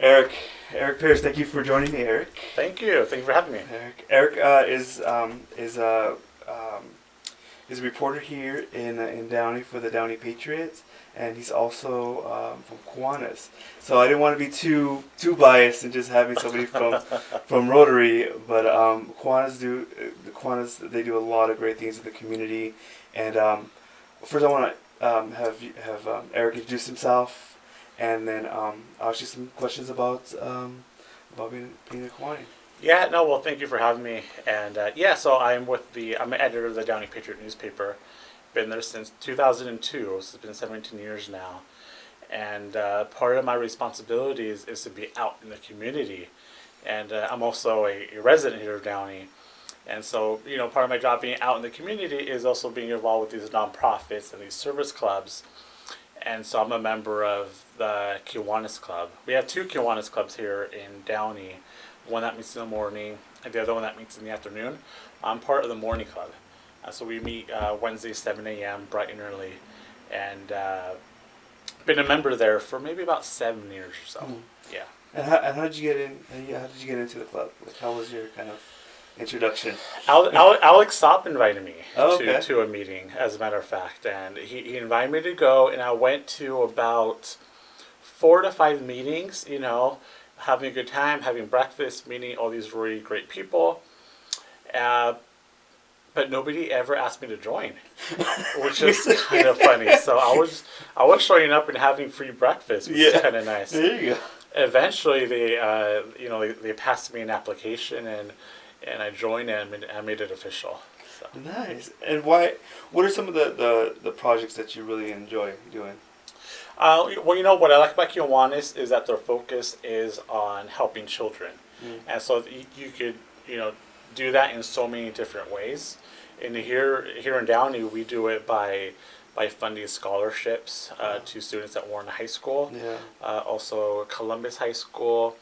Eric. Eric Pierce, thank you for joining me, Eric. Thank you. Thank you for having me. Eric is a reporter here in Downey for the Downey Patriots, and he's also from Kiwanis. So I didn't want to be too biased and just having somebody from Rotary, but Kiwanis they do a lot of great things in the community. And first I want to have Eric introduce himself, and then ask you some questions about being a Kiwani. Yeah, no, well, thank you for having me. And so I'm an editor of the Downey Patriot newspaper. Been there since 2002, so it's been 17 years now. And part of my responsibility is to be out in the community. And I'm also a resident here of Downey. And so, part of my job being out in the community is also being involved with these nonprofits and these service clubs. And so I'm a member of the Kiwanis Club. We have two Kiwanis clubs here in Downey. One that meets in the morning, and the other one that meets in the afternoon. I'm part of the morning club. So we meet Wednesday, 7 a.m., bright and early. And been a member there for maybe about 7 years or so. Mm. Yeah. And how did you get in? How did you get into the club? Like, how was your kind of introduction? Alex Sopp invited me to a meeting, as a matter of fact, and he invited me to go, and I went to about 4 to 5 meetings. Having a good time, having breakfast, meeting all these really great people, but nobody ever asked me to join, which is kind of funny. So I was showing up and having free breakfast, which is kind of nice. There you go. Eventually, they passed me an application, and I joined and I made it official. So. Nice. And why? What are some of the projects that you really enjoy doing? What I like about Kiwanis is that their focus is on helping children, and so you could do that in so many different ways. And here in Downey, we do it by funding scholarships to students at Warren High School, also Columbus High School.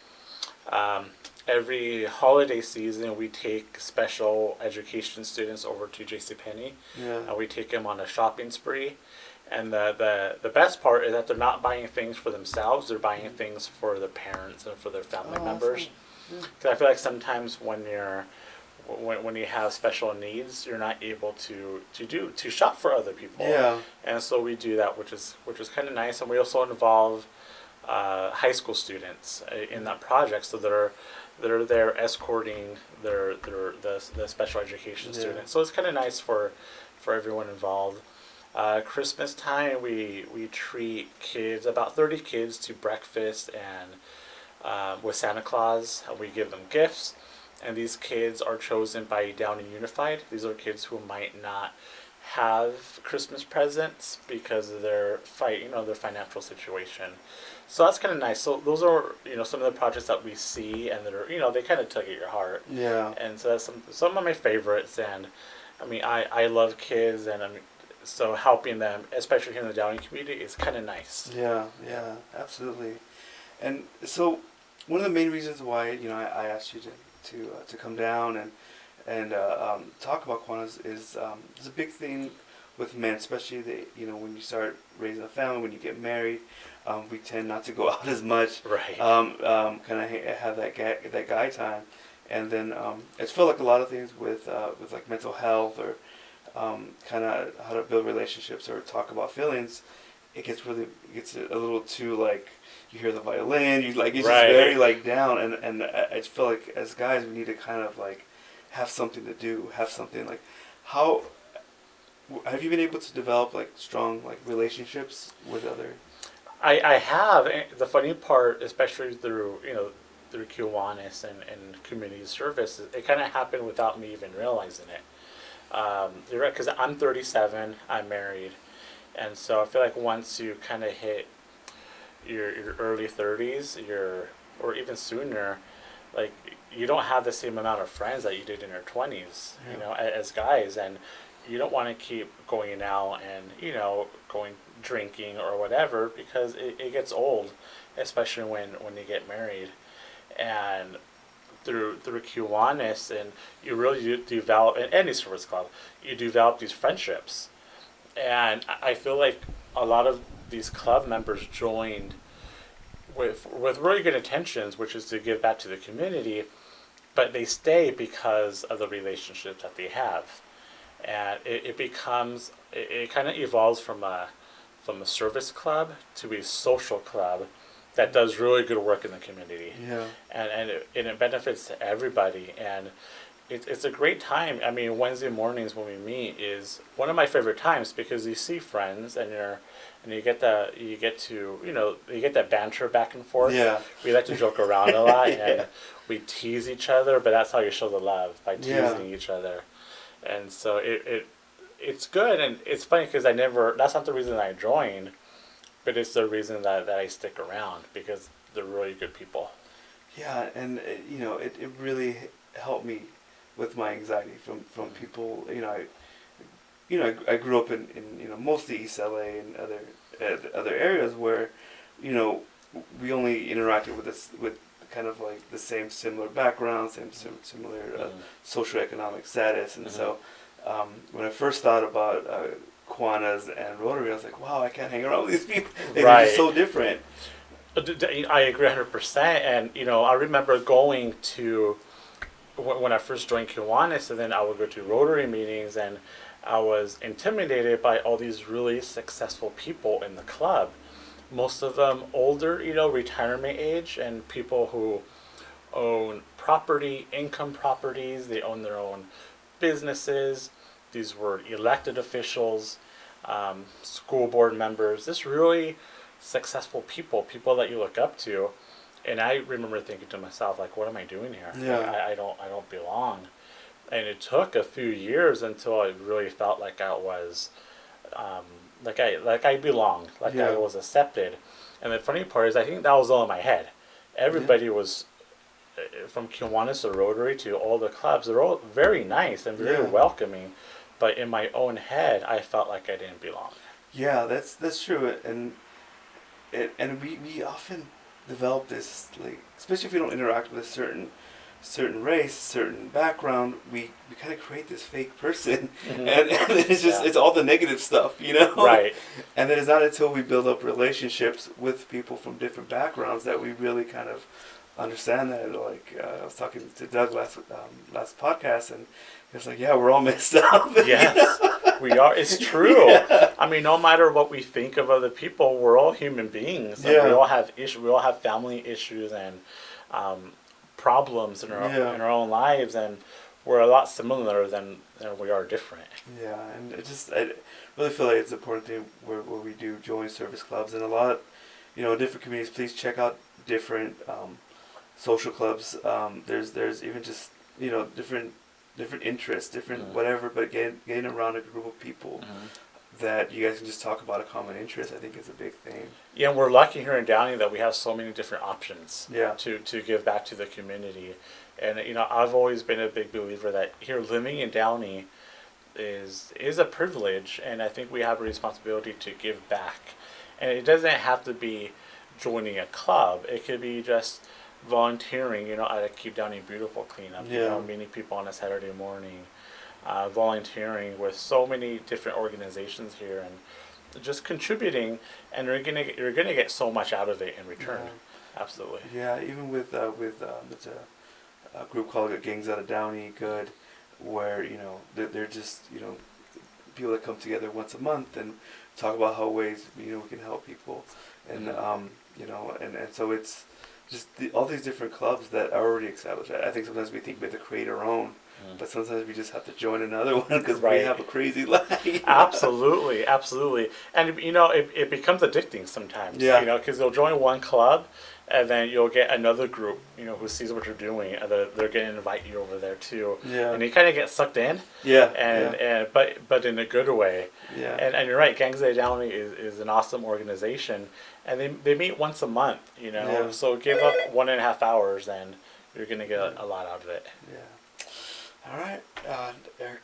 Every holiday season, we take special education students over to JCPenney, and we take them on a shopping spree. And the best part is that they're not buying things for themselves; they're buying things for their parents and for their family members. Because I feel like sometimes when you have special needs, you're not able to shop for other people. Yeah. And so we do that, which is kind of nice. And we also involve high school students in that project, so they're there escorting the special education students. So it's kind of nice for everyone involved. Christmas time, we treat kids, about 30 kids, to breakfast and with Santa Claus. We give them gifts, and these kids are chosen by Downey Unified. These are kids who might not have Christmas presents because of their financial situation. So that's kind of nice. So those are some of the projects that we see, and that are they kind of tug at your heart. Yeah. And so that's some of my favorites. And I mean, I love kids, and so helping them, especially here in the Downey community, is kind of nice. Yeah, absolutely. And so one of the main reasons why I asked you to come down and talk about Kiwanis is there's a big thing with men, especially when you start raising a family, when you get married, we tend not to go out as much. Right. Kind of have that guy time, and then it's felt like a lot of things with like mental health or kind of how to build relationships or talk about feelings. It gets a little too, like, you hear the violin, it's just very like down, and I just feel like as guys we need to kind of like have something to do, have something like. How have you been able to develop like strong like relationships with other? I have. The funny part, especially through Kiwanis and community service, it kind of happened without me even realizing it. You're right, because I'm 37, I'm married, and so I feel like once you kind of hit your early 30s, or even sooner, like, you don't have the same amount of friends that you did in your 20s, as guys, and you don't want to keep going out and going drinking or whatever, because it gets old, especially when you get married. And through Kiwanis, and you really develop, in any service club, you develop these friendships. And I feel like a lot of these club members joined with really good intentions, which is to give back to the community, but they stay because of the relationships that they have, and it becomes it kind of evolves from a service club to a social club that does really good work in the community. Yeah. And it benefits everybody, and it's a great time. I mean, Wednesday mornings when we meet is one of my favorite times because you see friends and you get that banter back and forth. Yeah. We like to joke around a lot Yeah. and we tease each other, but that's how you show the love, by teasing Yeah. each other. And so it's good, and it's funny because that's not the reason I joined, but it's the reason that I stick around because they're really good people. Yeah, and it really helped me with my anxiety from people. I grew up in mostly East LA and other areas where we only interacted with kind of like the same similar background, similar socioeconomic status, and so when I first thought about Kiwanis and Rotary, I was like, wow, I can't hang around with these people. They're just so different. I agree 100%, and I remember going to when I first joined Kiwanis, and then I would go to Rotary meetings, and I was intimidated by all these really successful people in the club. Most of them older, retirement age, and people who own property, income properties. They own their own businesses. These were elected officials, school board members. This really successful people that you look up to. And I remember thinking to myself, like, what am I doing here? Yeah. I don't belong. And it took a few years until I really felt like I was, like I belonged, like I was accepted. And the funny part is, I think that was all in my head. Everybody was, from Kiwanis to Rotary to all the clubs, they're all very nice and very welcoming. But in my own head, I felt like I didn't belong. Yeah, that's true, and we often develop this, like, especially if we don't interact with a certain race, certain background, we kind of create this fake person, and it's just it's all the negative stuff, Right. And then it's not until we build up relationships with people from different backgrounds that we really kind of understand that. Like I was talking to Doug last podcast, and he was like, "Yeah, we're all messed up." Yes, we are. It's true. Yeah. I mean, no matter what we think of other people, we're all human beings. And we all have issues. We all have family issues and problems in our own lives, and we're a lot similar than we are different. Yeah, and I really feel like it's an important thing where we do join service clubs, and a lot, different communities. Please check out different social clubs. There's even just different interests, different whatever, but getting around a group of people that you guys can just talk about a common interest, I think is a big thing. Yeah, and we're lucky here in Downey that we have so many different options to give back to the community. And I've always been a big believer that here living in Downey is a privilege, and I think we have a responsibility to give back. And it doesn't have to be joining a club. It could be just volunteering, at a Keep Downey Beautiful cleanup, meeting people on a Saturday morning, volunteering with so many different organizations here, and just contributing, and you're gonna get so much out of it in return. Yeah. Absolutely. Yeah, even with it's a group called Gangs Out of Downey, good, where they're just people that come together once a month and talk about how ways we can help people, and and so it's just all these different clubs that are already established. I think sometimes we think we have to create our own, but sometimes we just have to join another one because we have a crazy life. Absolutely, and it becomes addicting sometimes. Because you'll join one club, and then you'll get another group, who sees what you're doing, and they're going to invite you over there too. Yeah. And you kind of get sucked in. But in a good way. Yeah. And you're right. Gangs of Downey is an awesome organization, and they meet once a month. So give up 1.5 hours, and you're going to get a lot out of it. Yeah. All right, Eric.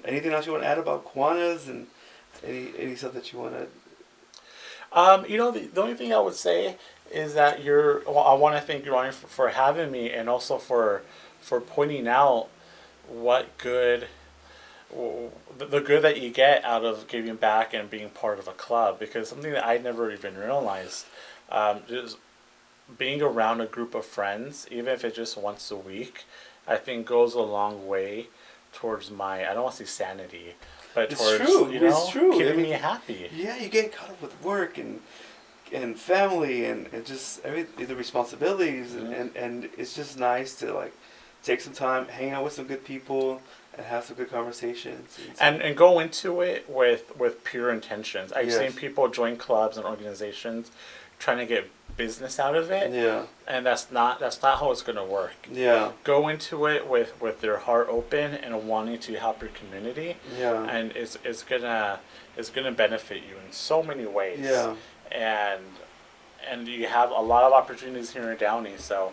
Anything else you want to add about Kiwanis, and any stuff that you want to? The only thing I would say is that I want to thank you, Ronnie, for having me, and also for pointing out what good, the good that you get out of giving back and being part of a club, because something that I never even realized. Just being around a group of friends, even if it's just once a week, I think goes a long way towards my, I don't want to say sanity, but It's towards, true. you know, It's true. keeping I mean, me happy. Yeah, you get caught up with work and family and just the responsibilities and it's just nice to like take some time, hang out with some good people, and have some good conversations. And go into it with pure intentions. I've Yes. seen people join clubs and organizations trying to get business out of it, Yeah. and that's not how it's going to work. Yeah. Go into it with their heart open and wanting to help your community, Yeah. and it's gonna benefit you in so many ways. Yeah. And you have a lot of opportunities here in Downey, so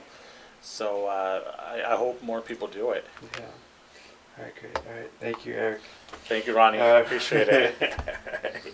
I hope more people do it. Yeah. All right, great. All right. Thank you, Eric. Thank you, Ronnie. I appreciate it.